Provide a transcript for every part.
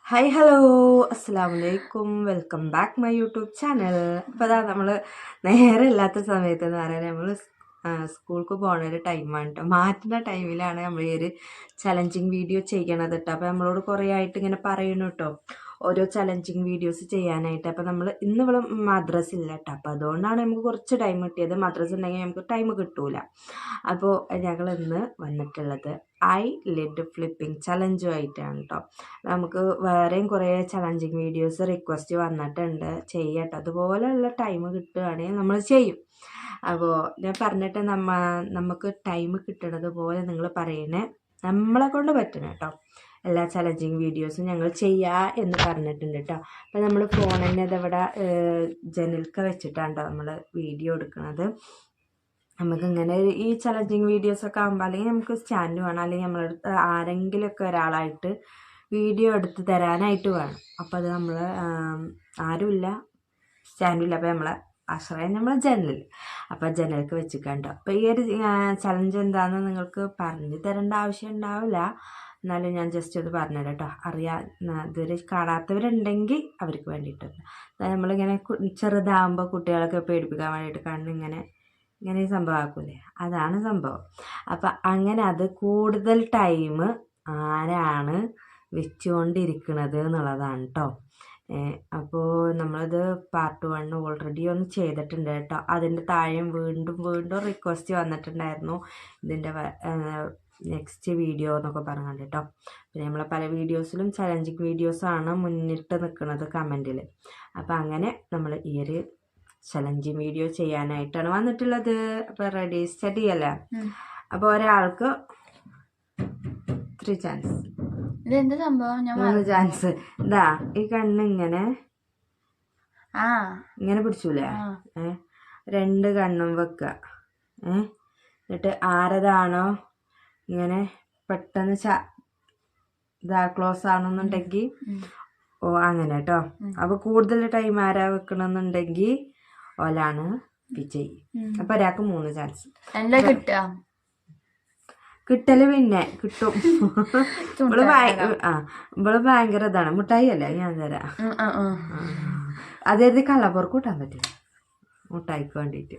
Hi hello അസ്സലാമലൈക്കും, welcome back my YouTube channel. അപ്പോൾ അതാ നമ്മൾ നേരെ ഇല്ലാത്ത സമയത്ത് എന്ന് പറയാൻ നമ്മൾ സ്കൂൾക്ക് പോകണ ഒരു ടൈമാണ് കേട്ടോ. മാറ്റുന്ന ടൈമിലാണ് നമ്മൾ ഈ ഒരു ചലഞ്ചിങ് വീഡിയോ ചെയ്യണത് കേട്ടോ. അപ്പോൾ നമ്മളോട് കുറേ ആയിട്ട് ഇങ്ങനെ പറയുന്നു കേട്ടോ, ഓരോ ചലഞ്ചിങ് വീഡിയോസ് ചെയ്യാനായിട്ട്. അപ്പോൾ നമ്മൾ ഇന്ന് ഇവിടെ മദ്രസ ഇല്ല കേട്ടോ, അപ്പോൾ അതുകൊണ്ടാണ് നമുക്ക് കുറച്ച് ടൈം കിട്ടിയത്. മദ്രസ ഉണ്ടെങ്കിൽ നമുക്ക് ടൈം കിട്ടൂല. അപ്പോൾ ഞങ്ങൾ ഇന്ന് വന്നിട്ടുള്ളത് ഐ ലിഡ് ഫ്ലിപ്പിംഗ് ചലഞ്ചുമായിട്ടാണ് കേട്ടോ. നമുക്ക് വേറെയും കുറേ ചലഞ്ചിങ് വീഡിയോസ് റിക്വസ്റ്റ് വന്നിട്ടുണ്ട്, ചെയ്യട്ടോ. അതുപോലെയുള്ള ടൈം കിട്ടുകയാണെങ്കിൽ നമ്മൾ ചെയ്യും. അപ്പോൾ ഞാൻ പറഞ്ഞിട്ട് നമുക്ക് ടൈം കിട്ടണത് പോലെ നിങ്ങൾ പറയണേ, നമ്മളെ കൊണ്ട് പറ്റണം കേട്ടോ. എല്ലാ ചലഞ്ചിങ് വീഡിയോസും ഞങ്ങൾ ചെയ്യാ എന്ന് പറഞ്ഞിട്ടുണ്ട് കേട്ടോ. അപ്പോൾ നമ്മൾ ഫോൺ തന്നെ ഇതവിടെ ജനൽക്ക വെച്ചിട്ടാണ് കേട്ടോ നമ്മൾ വീഡിയോ എടുക്കുന്നത്. നമുക്കിങ്ങനെ ഈ ചലഞ്ചിങ് വീഡിയോസൊക്കെ ആകുമ്പോൾ അല്ലെങ്കിൽ നമുക്ക് സ്റ്റാൻഡ് വേണം, അല്ലെങ്കിൽ നമ്മളടുത്ത് ആരെങ്കിലുമൊക്കെ ഒരാളായിട്ട് വീഡിയോ എടുത്ത് തരാനായിട്ട് വേണം. അപ്പോൾ അത് നമ്മൾ ആരുമില്ല, സ്റ്റാൻഡില്ല. അപ്പോൾ നമ്മളെ ആശ്രയം നമ്മളെ ജനലിൽ. അപ്പോൾ ജനലിലേക്ക് വെച്ചിട്ടുണ്ടോ. അപ്പോൾ ഈ ഒരു ചലഞ്ച് എന്താണെന്ന് നിങ്ങൾക്ക് പറഞ്ഞു തരേണ്ട ആവശ്യം ഉണ്ടാവില്ല, എന്നാലും ഞാൻ ജസ്റ്റ് അത് പറഞ്ഞുതരാം കേട്ടോ. ഇതുവരെ കാണാത്തവരുണ്ടെങ്കിൽ അവർക്ക് വേണ്ടിയിട്ടുണ്ട്. അതായത് നമ്മളിങ്ങനെ ചെറുതാകുമ്പോൾ കുട്ടികളൊക്കെ പേടിപ്പിക്കാൻ വേണ്ടിയിട്ട് കണ്ണിങ്ങനെ ഇങ്ങനെ സംഭവമാക്കൂലേ, അതാണ് സംഭവം. അപ്പം അങ്ങനെ അത് കൂടുതൽ ടൈം ആരാണ് വെച്ചുകൊണ്ടിരിക്കുന്നത് എന്നുള്ളതാണ് കേട്ടോ. അപ്പോൾ നമ്മളത് പാർട്ട് 1 ഓൾറെഡി ഒന്ന് ചെയ്തിട്ടുണ്ട് കേട്ടോ. അതിൻ്റെ താഴെയും വീണ്ടും റിക്വസ്റ്റ് വന്നിട്ടുണ്ടായിരുന്നു ഇതിൻ്റെ നെക്സ്റ്റ് വീഡിയോ എന്നൊക്കെ പറഞ്ഞുകൊണ്ട് കേട്ടോ. പിന്നെ നമ്മളെ പല വീഡിയോസിലും ചലഞ്ചിങ് വീഡിയോസാണ് മുന്നിട്ട് നിൽക്കുന്നത് കമൻറ്റിൽ. അപ്പോൾ അങ്ങനെ നമ്മൾ ഈ ഒരു ചലഞ്ചിങ് വീഡിയോ ചെയ്യാനായിട്ടാണ് വന്നിട്ടുള്ളത്. അപ്പോൾ റെഡി സ്റ്റഡി അല്ലേ. അപ്പോൾ ഒരാൾക്ക് 3 ചാൻസ്. ഇതെന്ത് സംഭവം? 3 ചാൻസ്. ഇതാ ഈ കണ്ണ് ഇങ്ങനെ പിടിച്ചൂലേ, 2 കണ്ണും വെക്കുക. എന്നിട്ട് ആരതാണോ ഇങ്ങനെ പെട്ടെന്ന് ക്ലോസ് ആണെന്നുണ്ടെങ്കിൽ അങ്ങനെ കേട്ടോ. അപ്പോൾ കൂടുതൽ ടൈം ആരാ വെക്കണമെന്നുണ്ടെങ്കിൽ ഓലാണ് വിജയ്. അപ്പോൾ ഒരാൾക്ക് 3 ചാൻസ്. എന്താ കിട്ടല് പിന്നെ കിട്ടും. ഇവള് ഭയങ്കര ഇതാണ്. മുട്ടായി അല്ല, ഞാൻ തരാം. അതായത് കള്ളപ്പുറം കൂട്ടാൻ പറ്റില്ല മുട്ടായിക്ക് വേണ്ടിയിട്ട്.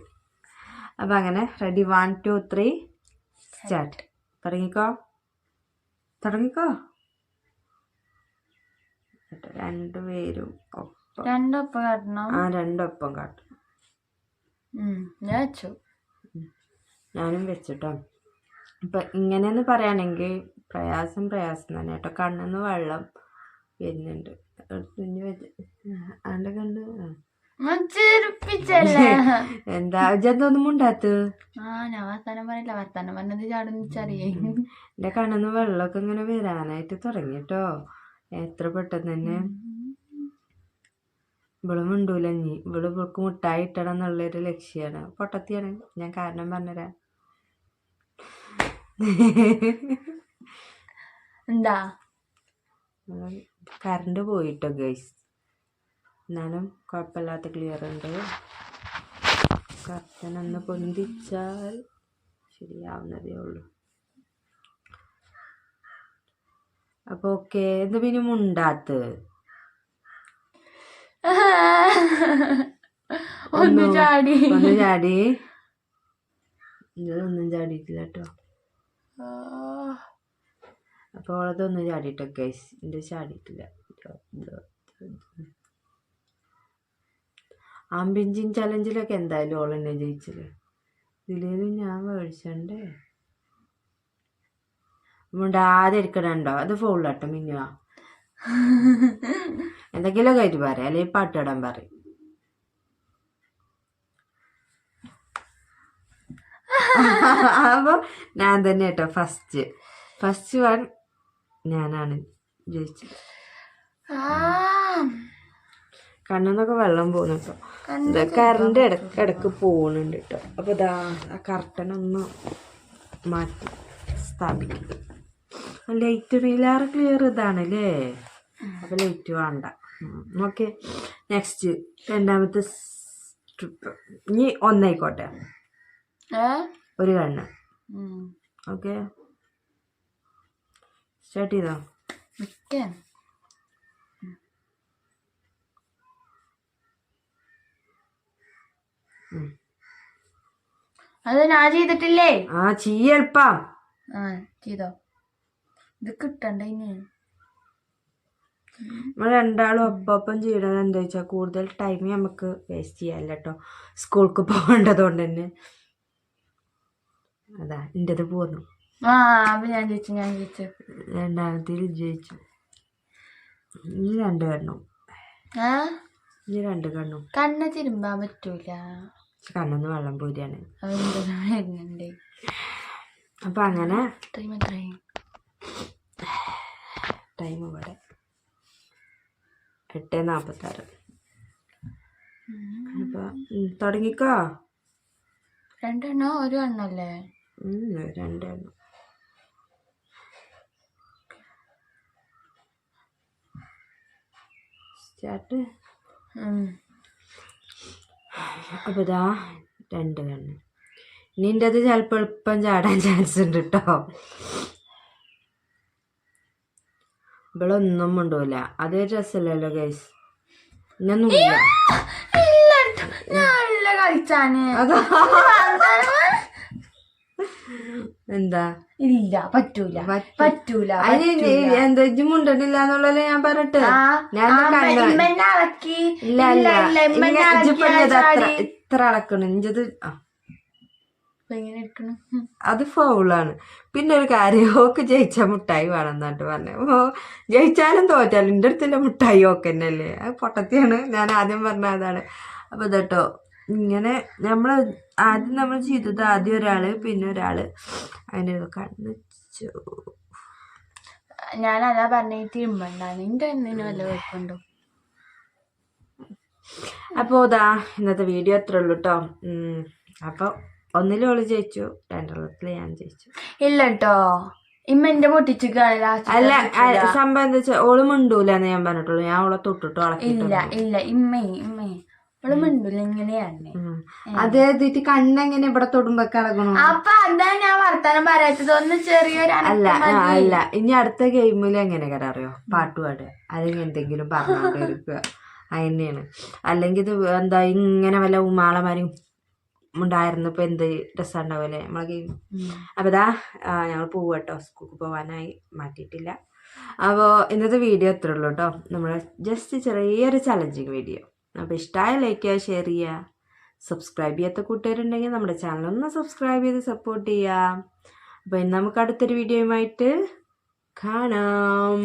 അപ്പം അങ്ങനെ റെഡി 1 2 3 സ്റ്റാർട്ട്. തുടങ്ങിക്കോ. 2 പേരും ഒപ്പം. രണ്ടൊപ്പം കാട്ടണം. 2 ഒപ്പം കാട്ടണം. ഞാനും വെച്ചിട്ടോ. ഇപ്പം ഇങ്ങനെയെന്ന് പറയുകയാണെങ്കിൽ പ്രയാസം തന്നെ കേട്ടോ. കണ്ണിന്ന് വെള്ളം വരുന്നുണ്ട്. അതിൻ്റെ കണ്ട് എന്താ ഇതൊന്നും ഉണ്ടാത്ത്. ഞാൻ വർത്താനം പറയില്ല, വർത്താനം പറഞ്ഞത് ചാടുന്നറിയേ. എൻ്റെ കണ്ണിന്ന് വെള്ളമൊക്കെ ഇങ്ങനെ വരാനായിട്ട് തുടങ്ങിട്ടോ, എത്ര പെട്ടെന്ന് തന്നെ. ഇവളും ഉണ്ടൂല ഇനി. ഇവൾക്ക് മുട്ടായി ഇട്ടണം എന്നുള്ളൊരു ലക്ഷ്യമാണ്. പൊട്ടത്തിയാണ്, ഞാൻ കാരണം പറഞ്ഞുതരാം. എന്താ കറണ്ട് പോയിട്ടോ ഗൈസ്, എന്നാലും കുഴപ്പമില്ലാത്ത ക്ലിയർ ഉണ്ട്. കർട്ടനൊന്ന് പൊന്തിച്ചാൽ ശരിയാവുന്നതേ ഉള്ളൂ. അപ്പോൾ ഓക്കെ. ഇത് പിന്നെ മുണ്ടാത്ത് ഒന്ന് ചാടി. ഇതൊന്നും ചാടിയിട്ടില്ല കേട്ടോ. അപ്പോൾ അവളതൊന്നും ചാടിയിട്ടോ ഗൈസ്, എൻ്റെ ചാടിയിട്ടില്ല. ആംബിഞ്ചിങ് ചലഞ്ചിലൊക്കെ എന്തായാലും ഓൾ എന്നെ ജയിച്ചില്ലേ. ഇതിലേലും ഞാൻ മേടിച്ചണ്ടേ. മുണ്ടാതെ ഇരിക്കണുണ്ടോ, അത് ഫോളിലാട്ടോ മിന്നുവാ. എന്തെങ്കിലുമൊക്കെ ആയിട്ട് പറയാം, അല്ലെങ്കിൽ പാട്ടിടാൻ പറയും. അപ്പോൾ ഞാൻ തന്നെ കേട്ടോ ഫസ്റ്റ് 1 ഞാനാണ് ജയിച്ചത്. കണ്ണെന്നൊക്കെ വെള്ളം പോകുന്നു കേട്ടോ. കറണ്ട് ഇടക്ക് പോകുന്നുണ്ട് കേട്ടോ. അപ്പോൾ ഇതാ ആ കർട്ടനൊന്ന് മാറ്റി സ്ഥാപിക്കും. ലൈറ്റ് റീലാറ് ക്ലിയർ ഇതാണല്ലേ, അപ്പോൾ ലൈറ്റ് വേണ്ട. ഓക്കെ, നെക്സ്റ്റ് രണ്ടാമത്തെ ട്രിപ്പ്. ഇനി ഒന്നായിക്കോട്ടെ, 1 കണ്ണ്. ഓക്കെ, സ്റ്റാർട്ട് ചെയ്തോ? മിക്ക അത് ഞാൻ ചെയ്തിട്ടില്ലേ. ചെയ്യൽപ്പാ. ചെയ്തോ? ഇത് കിട്ടണ്ട ഇനി. നമ്മൾ രണ്ടാളും ഒപ്പം ചെയ്യണത് എന്താ വെച്ചാൽ കൂടുതൽ ടൈം നമുക്ക് വേസ്റ്റ് ചെയ്യാല്ല കേട്ടോ, സ്കൂൾക്ക് പോകേണ്ടതുകൊണ്ട് തന്നെ. അതാ എൻ്റെത് പോന്നു. ഞാൻ ജയിച്ചു. രണ്ടാമത്തേൽ ജയിച്ചു. ഇനി 2 കണ്ണും. ഇനി 2 കണ്ണും. കണ്ണ് തിരുമ്പാൻ പറ്റൂല, കണ്ണെന്ന് വെള്ളം പോരിയാണ്. വരുന്നുണ്ട്. അപ്പൊ അങ്ങനെ ടൈം ഇവിടെ 8:46. അപ്പൊ തുടങ്ങിക്കോ. 2 എണ്ണോ 1 എണ്ണല്ലേ? 2 എണ്ണം. സ്റ്റാർട്ട്. അപ്പൊ ഇതാ 2 കണ്ണ്. നിൻ്റെ അത് ചിലപ്പോ എളുപ്പം ചാടാൻ ചാൻസ് ഉണ്ട് കേട്ടോ. ഇവളൊന്നും കൊണ്ടുപോല. അതേ രസമല്ലല്ലോ ഗൈസ്. ഇന്നൊന്നുമില്ല. എന്താ ഇല്ല, പറ്റൂല. എന്താ മുണ്ടണില്ല എന്നുള്ളത് ഞാൻ പറഞ്ഞിട്ട് ഇത്ര അളക്കണം. ഇഞ്ചത് അത് ഫൗളാണ്. പിന്നെ ഒരു കാര്യം, ഓക്ക് ജയിച്ച മുട്ടായി വേണമെന്നാട്ട് പറഞ്ഞു. ജയിച്ചാലും തോറ്റാലും എൻ്റെ അടുത്തിൻ്റെ മുട്ടായി ഓക്കെ തന്നെയല്ലേ. അത് പൊട്ടത്തിയാണ്. ഞാൻ ആദ്യം പറഞ്ഞ അതാണ്. അപ്പൊ ഇതട്ടോ ഇങ്ങനെ നമ്മൾ ചെയ്തത് ആദ്യം ഒരാള് പിന്നെ ഒരാള് അങ്ങനെ കണ്ണു. ഞാനതാ പറഞ്ഞ തിരുമ്പണ്ടാണ്. എൻ്റെ എന്തിനും വല്ല കുഴപ്പമുണ്ടോ? അപ്പോൾ ഇതാ ഇന്നത്തെ വീഡിയോ അത്രേ ഉള്ളൂ കേട്ടോ. അപ്പോൾ 1 ഓള് ജയിച്ചു, 2 ഞാൻ ജയിച്ചു. ഇല്ല കേട്ടോ, ഇമ്മ എന്റെ പൊട്ടിച്ചിക്കാണ്. അല്ല സംഭവം എന്താ വെച്ചാൽ ഓള് മിണ്ടൂലെന്ന് ഞാൻ പറഞ്ഞിട്ടുള്ളൂ. ഞാൻ ഓളെ തൊട്ടിട്ട് ഇല്ല ഇമ്മേ ഓള് മിണ്ടൂല. ഇങ്ങനെയാണ് അത് എഴുതിട്ട് കണ്ണെങ്ങനെ ഇവിടെ തൊടുമ്പോ കിടക്കണു. അപ്പൊ അതാ ഞാൻ വർത്താനം പറയാത്തത്. ഒന്ന് ചെറിയൊരു അല്ല ഇനി അടുത്ത ഗെയിമില് എങ്ങനെ അറിയോ, പാട്ടുപാട് അല്ലെങ്കിൽ എന്തെങ്കിലും പറഞ്ഞോണ്ടിരിക്കുക അതന്നെയാണ്. അല്ലെങ്കിൽ ഇത് എന്താ ഇങ്ങനെ വല്ല ഉമാളമാരും ഉണ്ടായിരുന്നു. ഇപ്പൊ എന്ത് രസം ഉണ്ടാവുമല്ലേ നമ്മളെ ഗെയിം. അപ്പൊ ഇതാ ഞങ്ങൾ പോവാട്ടോ, സ്കൂൾക്ക് പോവാനായി മാറ്റിയിട്ടില്ല. അപ്പോൾ ഇന്നത്തെ വീഡിയോ അത്രേ ഉള്ളൂ കേട്ടോ. നമ്മളെ ജസ്റ്റ് ചെറിയൊരു ചലഞ്ചിങ് വീഡിയോ. അപ്പോൾ ഇഷ്ടമായ ലൈക്ക് ചെയ്യുക, ഷെയർ ചെയ്യുക. സബ്സ്ക്രൈബ് ചെയ്യാത്ത കൂട്ടുകാരുണ്ടെങ്കിൽ നമ്മുടെ ചാനൽ ഒന്ന് സബ്സ്ക്രൈബ് ചെയ്ത് സപ്പോർട്ട് ചെയ്യുക. അപ്പോൾ ഇന്ന് നമുക്ക് അടുത്തൊരു വീഡിയോയുമായിട്ട് കാണാം.